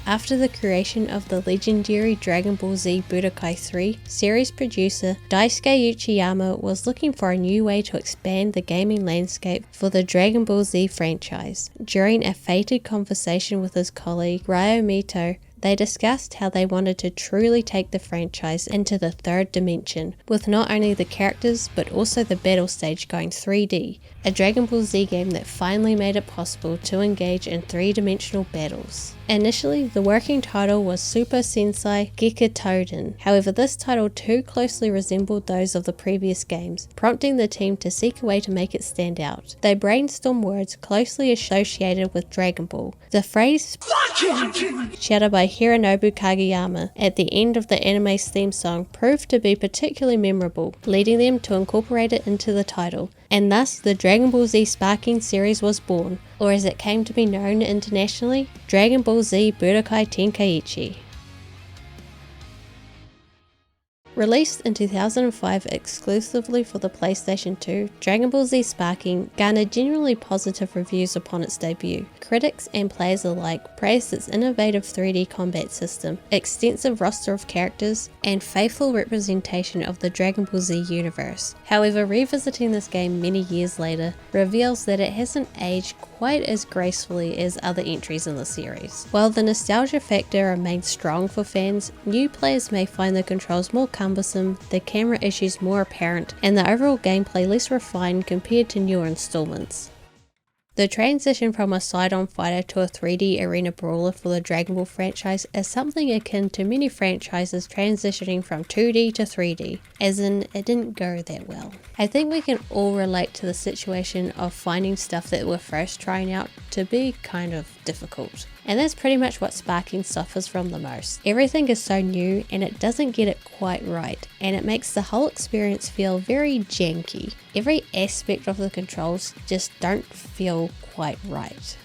After the creation of the legendary Dragon Ball Z Budokai 3, series producer Daisuke Uchiyama was looking for a new way to expand the gaming landscape for the Dragon Ball Z franchise. During a fated conversation with his colleague Ryo Mito, they discussed how they wanted to truly take the franchise into the third dimension, with not only the characters but also the battle stage going 3D, a Dragon Ball Z game that finally made it possible to engage in three-dimensional battles. Initially, the working title was Super Sensei Gekitoden. However, this title too closely resembled those of the previous games, prompting the team to seek a way to make it stand out. They brainstormed words closely associated with Dragon Ball. The phrase shouted by Hironobu Kageyama at the end of the anime's theme song proved to be particularly memorable, leading them to incorporate it into the title. And thus, the Dragon Ball Z Sparking series was born, or as it came to be known internationally, Dragon Ball Z Budokai Tenkaichi. Released in 2005 exclusively for the PlayStation 2, Dragon Ball Z Sparking garnered generally positive reviews upon its debut. Critics and players alike praised its innovative 3D combat system, extensive roster of characters, and faithful representation of the Dragon Ball Z universe. However, revisiting this game many years later reveals that it hasn't aged quite as gracefully as other entries in the series. While the nostalgia factor remains strong for fans, new players may find the controls more cumbersome, the camera issues more apparent, and the overall gameplay less refined compared to newer installments. The transition from a side-on fighter to a 3D arena brawler for the Dragon Ball franchise is something akin to many franchises transitioning from 2D to 3D, as in, it didn't go that well. I think we can all relate to the situation of finding stuff that we're first trying out to be kind of difficult. And that's pretty much what Sparking suffers from the most. Everything is so new and it doesn't get it quite right, and it makes the whole experience feel very janky. Every aspect of the controls just don't feel quite right.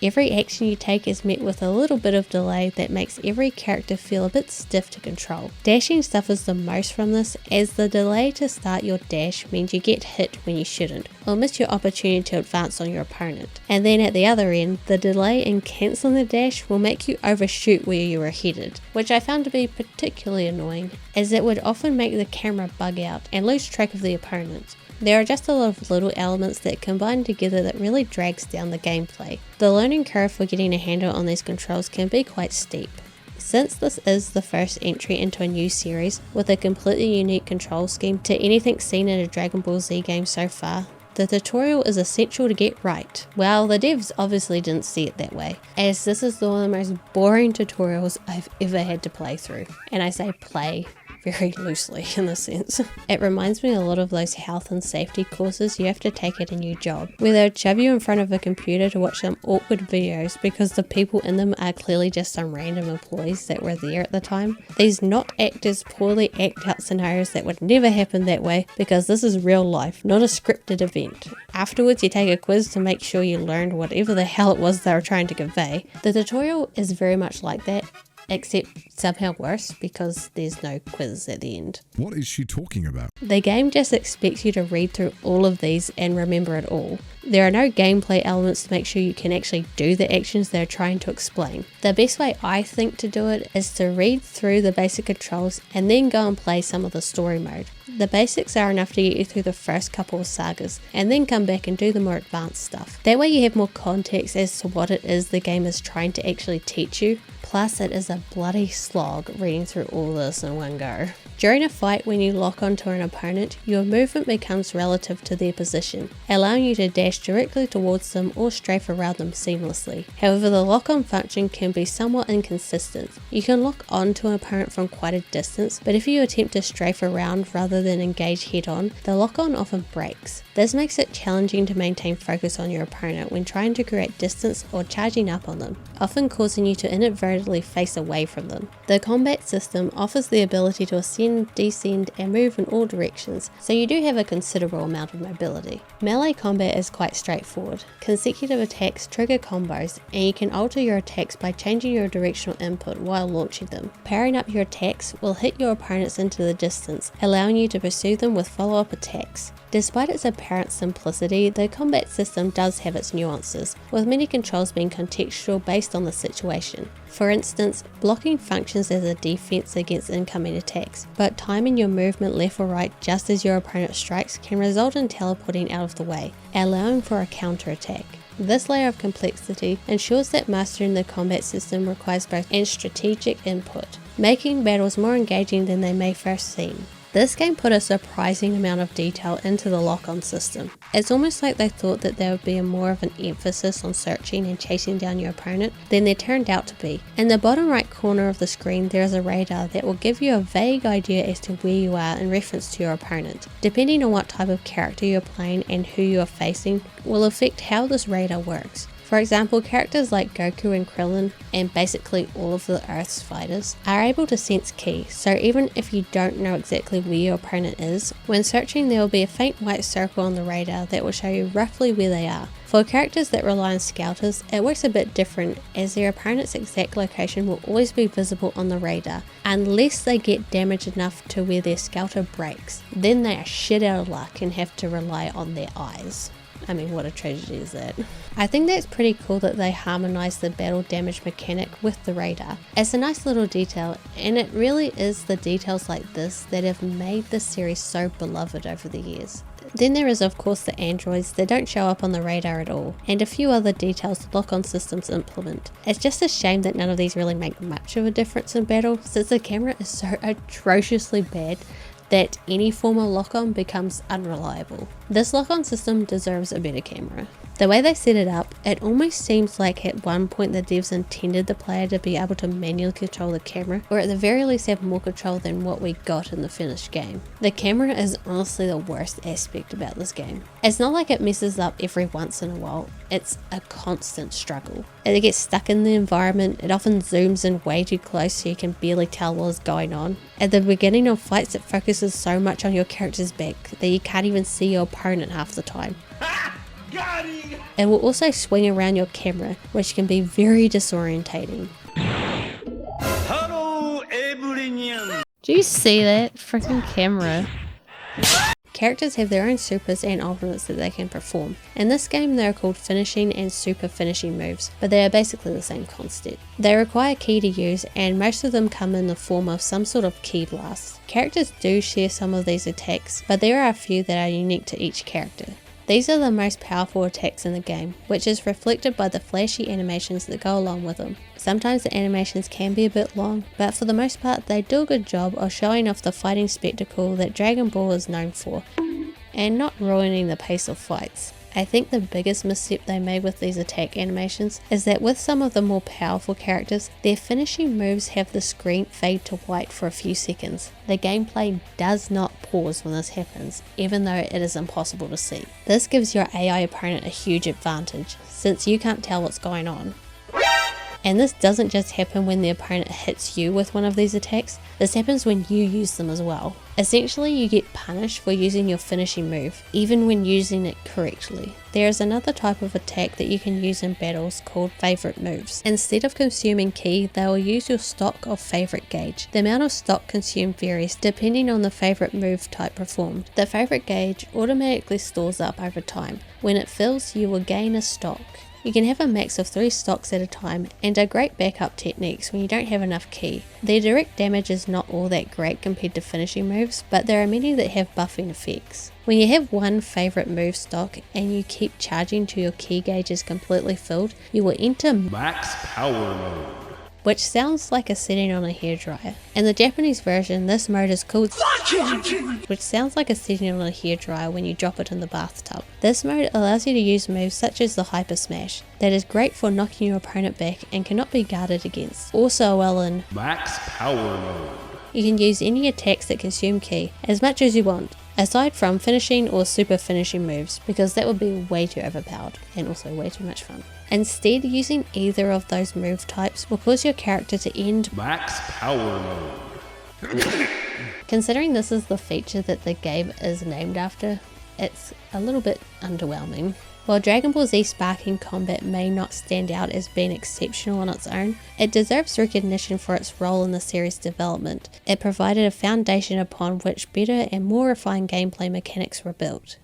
Every action you take is met with a little bit of delay that makes every character feel a bit stiff to control. Dashing suffers the most from this, as the delay to start your dash means you get hit when you shouldn't, or miss your opportunity to advance on your opponent. And then at the other end, the delay in cancelling the dash will make you overshoot where you were headed, which I found to be particularly annoying, as it would often make the camera bug out and lose track of the opponent. There are just a lot of little elements that combine together that really drags down the gameplay. The learning curve for getting a handle on these controls can be quite steep. Since this is the first entry into a new series with a completely unique control scheme to anything seen in a Dragon Ball Z game so far, the tutorial is essential to get right. Well, the devs obviously didn't see it that way, as this is one of the most boring tutorials I've ever had to play through. And I say play very loosely in a sense. It reminds me a lot of those health and safety courses you have to take at a new job, where they'll shove you in front of a computer to watch some awkward videos because the people in them are clearly just some random employees that were there at the time. These not actors poorly act out scenarios that would never happen that way, because this is real life, not a scripted event. Afterwards, you take a quiz to make sure you learned whatever the hell it was they were trying to convey. The tutorial is very much like that, except somehow worse because there's no quiz at the end. What is she talking about? The game just expects you to read through all of these and remember it all. There are no gameplay elements to make sure you can actually do the actions they're trying to explain. The best way I think to do it is to read through the basic controls and then go and play some of the story mode. The basics are enough to get you through the first couple of sagas, and then come back and do the more advanced stuff. That way you have more context as to what it is the game is trying to actually teach you. Plus, it is a bloody slog reading through all this in one go. During a fight, when you lock onto an opponent, your movement becomes relative to their position, allowing you to dash directly towards them or strafe around them seamlessly. However, the lock-on function can be somewhat inconsistent. You can lock onto an opponent from quite a distance, but if you attempt to strafe around rather than engage head-on, the lock-on often breaks. This makes it challenging to maintain focus on your opponent when trying to create distance or charging up on them, often causing you to inadvertently face away from them. The combat system offers the ability to ascend ascend, descend, and move in all directions, so you do have a considerable amount of mobility. Melee combat is quite straightforward. Consecutive attacks trigger combos, and you can alter your attacks by changing your directional input while launching them. Powering up your attacks will hit your opponents into the distance, allowing you to pursue them with follow-up attacks. Despite its apparent simplicity, the combat system does have its nuances, with many controls being contextual based on the situation. For instance, blocking functions as a defense against incoming attacks, but timing your movement left or right just as your opponent strikes can result in teleporting out of the way, allowing for a counter-attack. This layer of complexity ensures that mastering the combat system requires both and strategic input, making battles more engaging than they may first seem. This game put a surprising amount of detail into the lock-on system. It's almost like they thought that there would be more of an emphasis on searching and chasing down your opponent than there turned out to be. In the bottom right corner of the screen there is a radar that will give you a vague idea as to where you are in reference to your opponent. Depending on what type of character you're playing and who you are facing will affect how this radar works. For example, characters like Goku and Krillin, and basically all of the Earth's fighters, are able to sense ki, so even if you don't know exactly where your opponent is, when searching there will be a faint white circle on the radar that will show you roughly where they are. For characters that rely on scouters, it works a bit different, as their opponent's exact location will always be visible on the radar, unless they get damaged enough to where their scouter breaks. Then they are shit out of luck and have to rely on their eyes. I mean, what a tragedy is that? I think that's pretty cool that they harmonized the battle damage mechanic with the radar. It's a nice little detail, and it really is the details like this that have made this series so beloved over the years. Then there is of course the androids that don't show up on the radar at all, and a few other details lock-on systems implement. It's just a shame that none of these really make much of a difference in battle, since the camera is so atrociously bad that any form of lock-on becomes unreliable. This lock-on system deserves a better camera. The way they set it up, it almost seems like at one point the devs intended the player to be able to manually control the camera, or at the very least have more control than what we got in the finished game. The camera is honestly the worst aspect about this game. It's not like it messes up every once in a while, it's a constant struggle. It gets stuck in the environment, it often zooms in way too close so you can barely tell what is going on. At the beginning of fights it focuses so much on your character's back that you can't even see your opponent half the time. It will also swing around your camera, which can be very disorientating. Hello, everyone. Do you see that? Freaking camera. Characters have their own supers and ultimates that they can perform. In this game they are called finishing and super finishing moves, but they are basically the same concept. They require ki to use, and most of them come in the form of some sort of ki blast. Characters do share some of these attacks, but there are a few that are unique to each character. These are the most powerful attacks in the game, which is reflected by the flashy animations that go along with them. Sometimes the animations can be a bit long, but for the most part they do a good job of showing off the fighting spectacle that Dragon Ball is known for, and not ruining the pace of fights. I think the biggest misstep they made with these attack animations is that with some of the more powerful characters, their finishing moves have the screen fade to white for a few seconds. The gameplay does not pause when this happens, even though it is impossible to see. This gives your AI opponent a huge advantage, since you can't tell what's going on. And this doesn't just happen when the opponent hits you with one of these attacks, this happens when you use them as well. Essentially you get punished for using your finishing move, even when using it correctly. There is another type of attack that you can use in battles called favourite moves. Instead of consuming ki, they will use your stock of favourite gauge. The amount of stock consumed varies depending on the favourite move type performed. The favourite gauge automatically stores up over time. When it fills, you will gain a stock. You can have a max of 3 stocks at a time, and are great backup techniques when you don't have enough ki. Their direct damage is not all that great compared to finishing moves, but there are many that have buffing effects. When you have one favourite move stock and you keep charging till your ki gauge is completely filled, you will enter Max Power Mode, which sounds like a setting on a hairdryer. In the Japanese version, this mode is called which sounds like a setting on a hairdryer when you drop it in the bathtub. This mode allows you to use moves such as the Hyper Smash, that is great for knocking your opponent back and cannot be guarded against. Also well in Max Power Mode. You can use any attacks that consume ki, as much as you want, aside from finishing or super finishing moves, because that would be way too overpowered and also way too much fun. Instead, using either of those move types will cause your character to end Max Power Mode. Considering this is the feature that the game is named after, it's a little bit underwhelming. While Dragon Ball Z Sparking combat may not stand out as being exceptional on its own, it deserves recognition for its role in the series' development. It provided a foundation upon which better and more refined gameplay mechanics were built.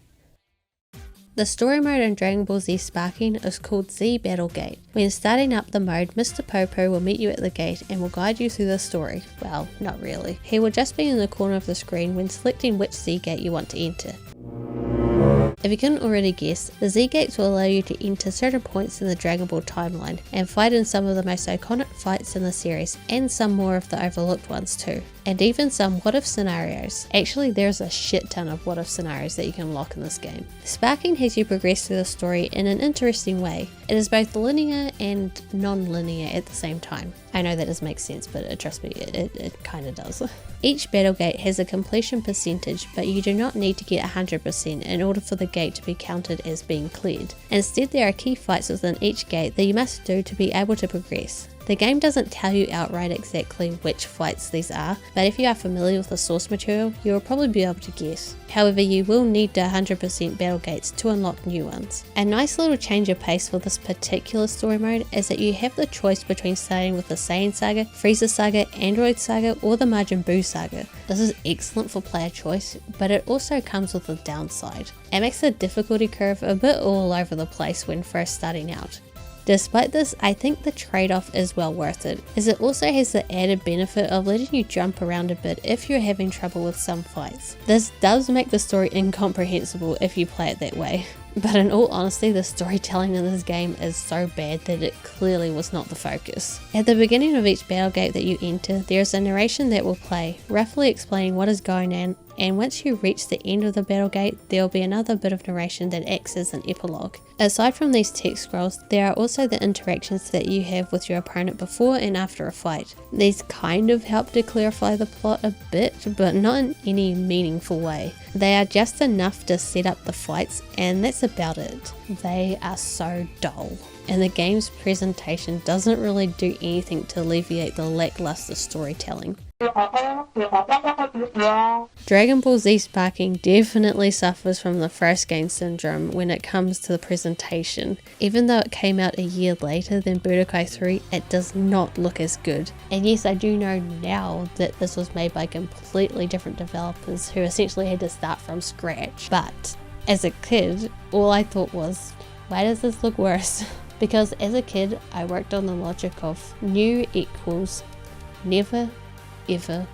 The story mode in Dragon Ball Z Sparking is called Z Battle Gate. When starting up the mode, Mr. Popo will meet you at the gate and will guide you through the story. Well, not really. He will just be in the corner of the screen when selecting which Z gate you want to enter. If you couldn't already guess, the Z gates will allow you to enter certain points in the Dragon Ball timeline and fight in some of the most iconic fights in the series, and some more of the overlooked ones too, and even some what if scenarios. Actually, there's a shit ton of what if scenarios that you can unlock in this game. Sparking has you progress through the story in an interesting way. It is both linear and non-linear at the same time. I know that doesn't make sense, but trust me, it kinda does. Each battle gate has a completion percentage, but you do not need to get 100% in order for the gate to be counted as being cleared. Instead, there are key fights within each gate that you must do to be able to progress. The game doesn't tell you outright exactly which fights these are, but if you are familiar with the source material, you will probably be able to guess. However, you will need the 100% battle gates to unlock new ones. A nice little change of pace for this particular story mode is that you have the choice between starting with the Saiyan Saga, Frieza Saga, Android Saga, or the Majin Buu Saga. This is excellent for player choice, but it also comes with a downside. It makes the difficulty curve a bit all over the place when first starting out. Despite this, I think the trade-off is well worth it, as it also has the added benefit of letting you jump around a bit if you're having trouble with some fights. This does make the story incomprehensible if you play it that way, but in all honesty, the storytelling in this game is so bad that it clearly was not the focus. At the beginning of each battle gate that you enter, there is a narration that will play, roughly explaining what is going on, and once you reach the end of the battle gate, there will be another bit of narration that acts as an epilogue. Aside from these text scrolls, there are also the interactions that you have with your opponent before and after a fight. These kind of help to clarify the plot a bit, but not in any meaningful way. They are just enough to set up the fights, and that's about it. They are so dull, and the game's presentation doesn't really do anything to alleviate the lackluster storytelling. Dragon Ball Z Sparking definitely suffers from the first game syndrome when it comes to the presentation. Even though it came out a year later than Budokai 3, it does not look as good. And yes, I do know now that this was made by completely different developers who essentially had to start from scratch. But as a kid, all I thought was, why does this look worse? Because as a kid, I worked on the logic of new equals never ever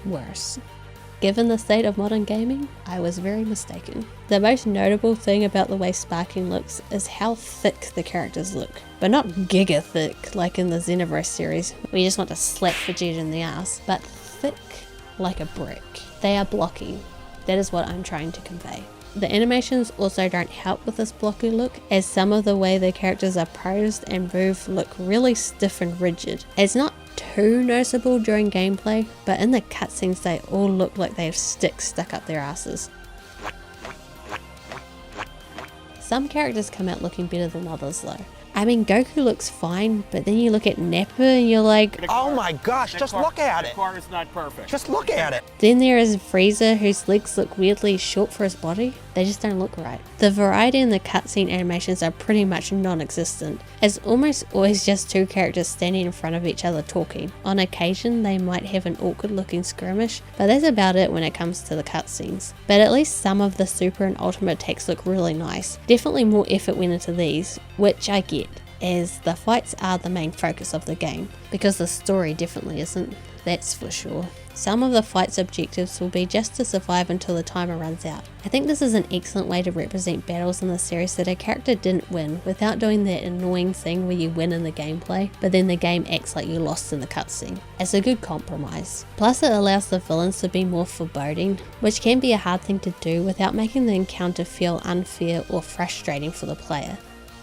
worse. Given the state of modern gaming, I was very mistaken. The most notable thing about the way Sparking looks is how thick the characters look, but not giga thick like in the Xenoverse series where you just want to slap Vegeta in the ass, but thick like a brick. They are blocky. That is what I'm trying to convey. The animations also don't help with this blocky look, as some of the way the characters are posed and move look really stiff and rigid. It's not too noticeable during gameplay, but in the cutscenes they all look like they have sticks stuck up their asses. Some characters come out looking better than others though. I mean, Goku looks fine, but then you look at Nappa and you're like, oh my gosh, just look at it. The car is not perfect. Just look at it. Then there is Frieza, whose legs look weirdly short for his body. They just don't look right. The variety in the cutscene animations are pretty much non-existent. It's almost always just two characters standing in front of each other talking. On occasion, they might have an awkward looking skirmish, but that's about it when it comes to the cutscenes. But at least some of the super and ultimate attacks look really nice. Definitely more effort went into these, which I get, as the fights are the main focus of the game, because the story definitely isn't, that's for sure. Some of the fight's objectives will be just to survive until the timer runs out. I think this is an excellent way to represent battles in the series that a character didn't win without doing that annoying thing where you win in the gameplay, but then the game acts like you lost in the cutscene. It's a good compromise. Plus it allows the villains to be more foreboding, which can be a hard thing to do without making the encounter feel unfair or frustrating for the player.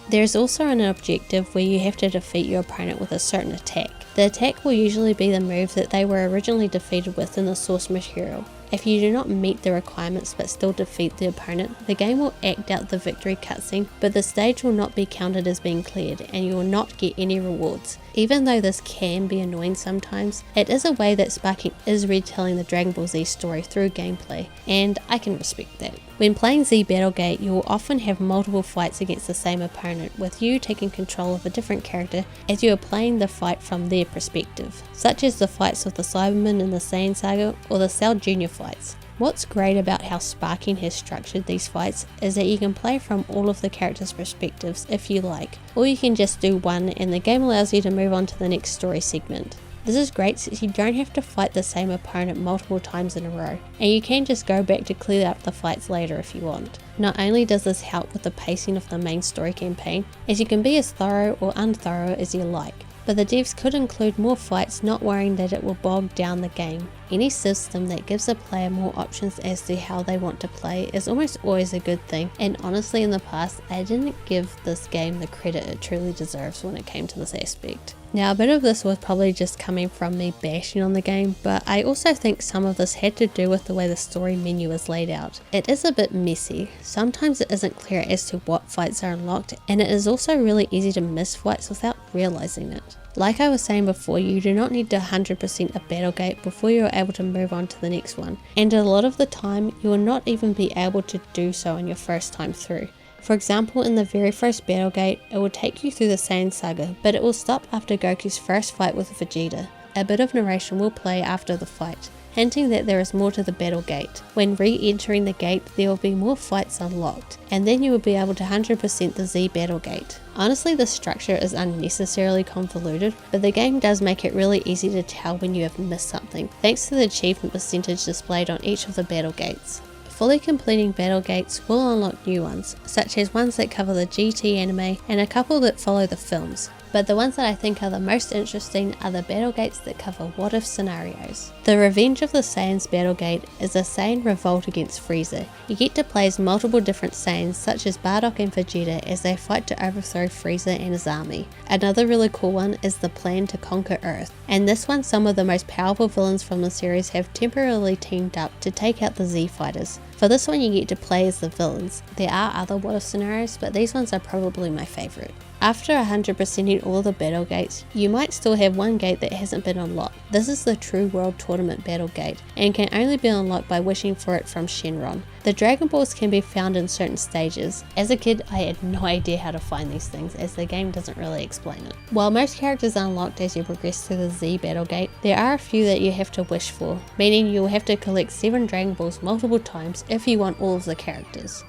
There is also an objective where you have to defeat your opponent with a certain attack. The attack will usually be the move that they were originally defeated with in the source material. If you do not meet the requirements but still defeat the opponent, the game will act out the victory cutscene, but the stage will not be counted as being cleared and you will not get any rewards. Even though this can be annoying sometimes, it is a way that Sparking is retelling the Dragon Ball Z story through gameplay, and I can respect that. When playing Z Battlegate, you will often have multiple fights against the same opponent, with you taking control of a different character as you are playing the fight from their perspective, such as the fights with the Cybermen in the Saiyan Saga or the Cell Jr. fights. What's great about how Sparking has structured these fights is that you can play from all of the characters' perspectives if you like, or you can just do one and the game allows you to move on to the next story segment. This is great since you don't have to fight the same opponent multiple times in a row, and you can just go back to clear up the fights later if you want. Not only does this help with the pacing of the main story campaign, as you can be as thorough or unthorough as you like, but the devs could include more fights, not worrying that it will bog down the game. Any system that gives a player more options as to how they want to play is almost always a good thing, and honestly in the past I didn't give this game the credit it truly deserves when it came to this aspect. Now a bit of this was probably just coming from me bashing on the game, but I also think some of this had to do with the way the story menu is laid out. It is a bit messy, sometimes it isn't clear as to what fights are unlocked, and it is also really easy to miss fights without realizing it. Like I was saying before, you do not need to 100% a Battlegate before you are able to move on to the next one, and a lot of the time you will not even be able to do so on your first time through. For example, in the very first Battlegate, it will take you through the Saiyan Saga, but it will stop after Goku's first fight with Vegeta. A bit of narration will play after the fight, hinting that there is more to the Battlegate. When re-entering the gate, there will be more fights unlocked, and then you will be able to 100% the Z Battlegate. Honestly, the structure is unnecessarily convoluted, but the game does make it really easy to tell when you have missed something, thanks to the achievement percentage displayed on each of the Battlegates. Fully completing Battlegates will unlock new ones, such as ones that cover the GT anime and a couple that follow the films. But the ones that I think are the most interesting are the Battlegates that cover what-if scenarios. The Revenge of the Saiyans Battlegate is a Saiyan revolt against Frieza. You get to play as multiple different Saiyans such as Bardock and Vegeta as they fight to overthrow Frieza and his army. Another really cool one is the Plan to Conquer Earth, and this one some of the most powerful villains from the series have temporarily teamed up to take out the Z Fighters. For this one you get to play as the villains. There are other what-if scenarios, but these ones are probably my favourite. After 100%ing all the Battlegates, you might still have one gate that hasn't been unlocked. This is the True World Tournament Battlegate, and can only be unlocked by wishing for it from Shenron. The Dragon Balls can be found in certain stages. As a kid, I had no idea how to find these things, as the game doesn't really explain it. While most characters are unlocked as you progress through the Z Battlegate, there are a few that you have to wish for, meaning you will have to collect 7 Dragon Balls multiple times if you want all of the characters.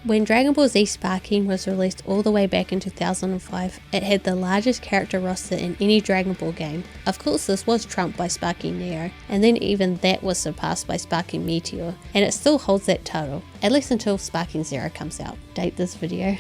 When Dragon Ball Z Sparking was released all the way back in 2005, it had the largest character roster in any Dragon Ball game. Of course this was trumped by Sparking Neo, and then even that was surpassed by Sparking Meteor, and it still holds that title, at least until Sparking Zero comes out. Date this video.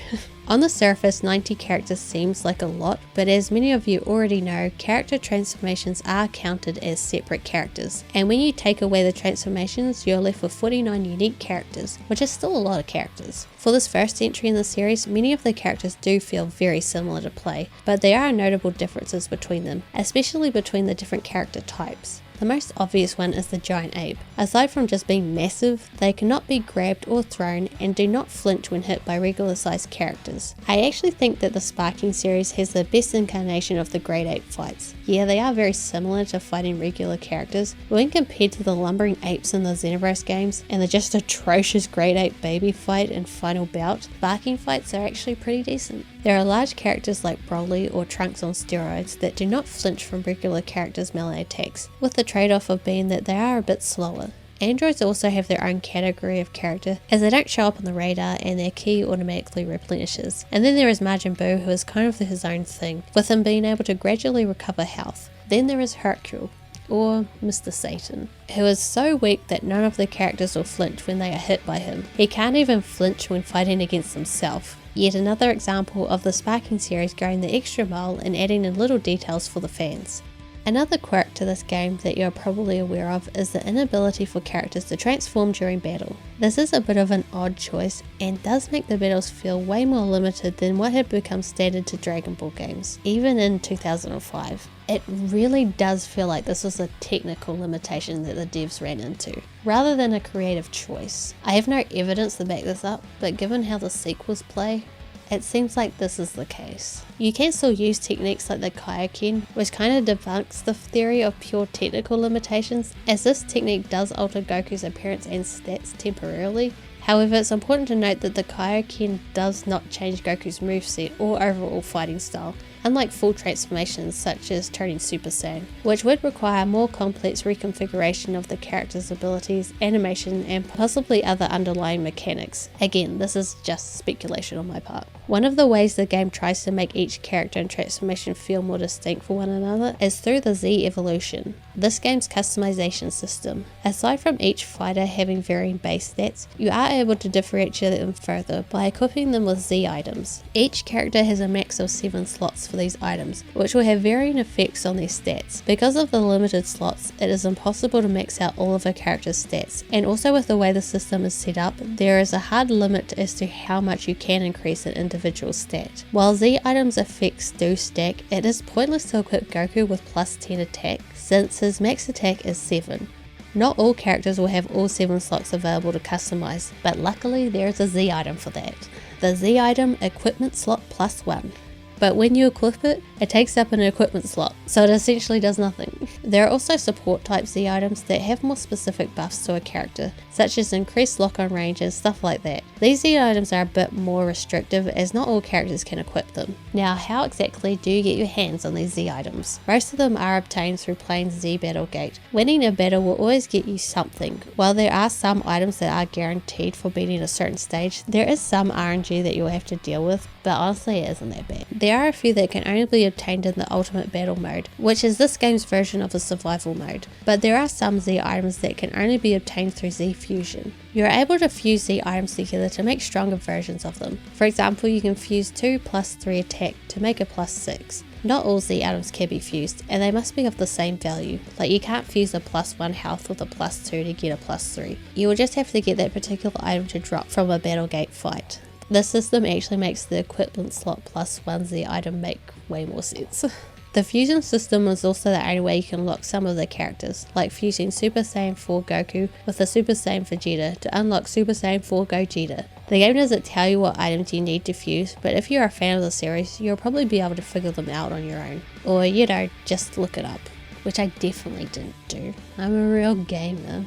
On the surface, 90 characters seems like a lot, but as many of you already know, character transformations are counted as separate characters, and when you take away the transformations, you're left with 49 unique characters, which is still a lot of characters. For this first entry in the series, many of the characters do feel very similar to play, but there are notable differences between them, especially between the different character types. The most obvious one is the giant ape. Aside from just being massive, they cannot be grabbed or thrown and do not flinch when hit by regular sized characters. I actually think that the Sparking series has the best incarnation of the great ape fights. Yeah, they are very similar to fighting regular characters, but when compared to the lumbering apes in the Xenoverse games and the just atrocious great ape baby fight and final bout, Sparking fights are actually pretty decent. There are large characters like Broly or Trunks on steroids that do not flinch from regular characters' melee attacks, with the trade-off of being that they are a bit slower. Androids also have their own category of character, as they don't show up on the radar and their ki automatically replenishes. And then there is Majin Buu, who is kind of his own thing, with him being able to gradually recover health. Then there is Hercule, or Mr. Satan, who is so weak that none of the characters will flinch when they are hit by him. He can't even flinch when fighting against himself. Yet another example of the Sparking series going the extra mile and adding in little details for the fans. Another quirk to this game that you're probably aware of is the inability for characters to transform during battle. This is a bit of an odd choice and does make the battles feel way more limited than what had become standard to Dragon Ball games, even in 2005. It really does feel like this was a technical limitation that the devs ran into, rather than a creative choice. I have no evidence to back this up, but given how the sequels play, it seems like this is the case. You can still use techniques like the Kaioken, which kind of debunks the theory of pure technical limitations, as this technique does alter Goku's appearance and stats temporarily. However, it's important to note that the Kaioken does not change Goku's moveset or overall fighting style, unlike full transformations such as turning Super Saiyan, which would require more complex reconfiguration of the character's abilities, animation, and possibly other underlying mechanics. Again, this is just speculation on my part. One of the ways the game tries to make each character and transformation feel more distinct from one another is through the Z evolution, this game's customization system. Aside from each fighter having varying base stats, you are able to differentiate them further by equipping them with Z items. Each character has a max of 7 slots for these items, which will have varying effects on their stats. Because of the limited slots, it is impossible to max out all of a character's stats, and also with the way the system is set up, there is a hard limit as to how much you can increase an individual stat. While Z items effects do stack, it is pointless to equip Goku with plus 10 attack, since his max attack is 7. Not all characters will have all 7 slots available to customize, but luckily there is a Z item for that. The Z item equipment slot plus 1. But when you equip it, it takes up an equipment slot, so it essentially does nothing. There are also support type Z items that have more specific buffs to a character, such as increased lock-on range and stuff like that. These Z items are a bit more restrictive as not all characters can equip them. Now, how exactly do you get your hands on these Z items? Most of them are obtained through playing Z Battle Gate. Winning a battle will always get you something. While there are some items that are guaranteed for beating a certain stage, there is some RNG that you'll have to deal with, but honestly it isn't that bad. There are a few that can only be obtained in the Ultimate Battle mode, which is this game's version of a survival mode, but there are some Z items that can only be obtained through Z Fusion. You're able to fuse Z items together to make stronger versions of them. For example, you can fuse 2 plus 3 attack to make a plus 6. Not all Z items can be fused, and they must be of the same value, like you can't fuse a plus 1 health with a plus 2 to get a plus 3. You will just have to get that particular item to drop from a Battle Gate fight. This system actually makes the equipment slot plus 1 Z item make way more sense. The fusion system is also the only way you can lock some of the characters, like fusing Super Saiyan 4 Goku with a Super Saiyan Vegeta to unlock Super Saiyan 4 Gogeta. The game doesn't tell you what items you need to fuse, but if you're a fan of the series, you'll probably be able to figure them out on your own. Or, just look it up, which I definitely didn't do. I'm a real gamer.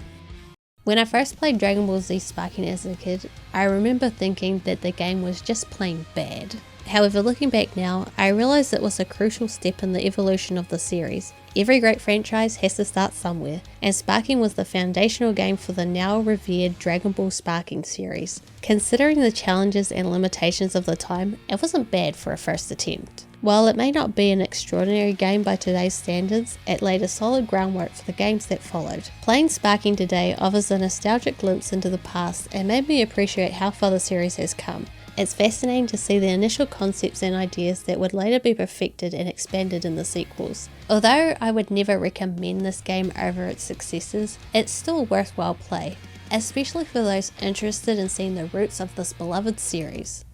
When I first played Dragon Ball Z Sparking as a kid, I remember thinking that the game was just plain bad. However, looking back now, I realise it was a crucial step in the evolution of the series. Every great franchise has to start somewhere, and Sparking was the foundational game for the now revered Dragon Ball Sparking series. Considering the challenges and limitations of the time, it wasn't bad for a first attempt. While it may not be an extraordinary game by today's standards, it laid a solid groundwork for the games that followed. Playing Sparking today offers a nostalgic glimpse into the past and made me appreciate how far the series has come. It's fascinating to see the initial concepts and ideas that would later be perfected and expanded in the sequels. Although I would never recommend this game over its successors, it's still a worthwhile play, especially for those interested in seeing the roots of this beloved series.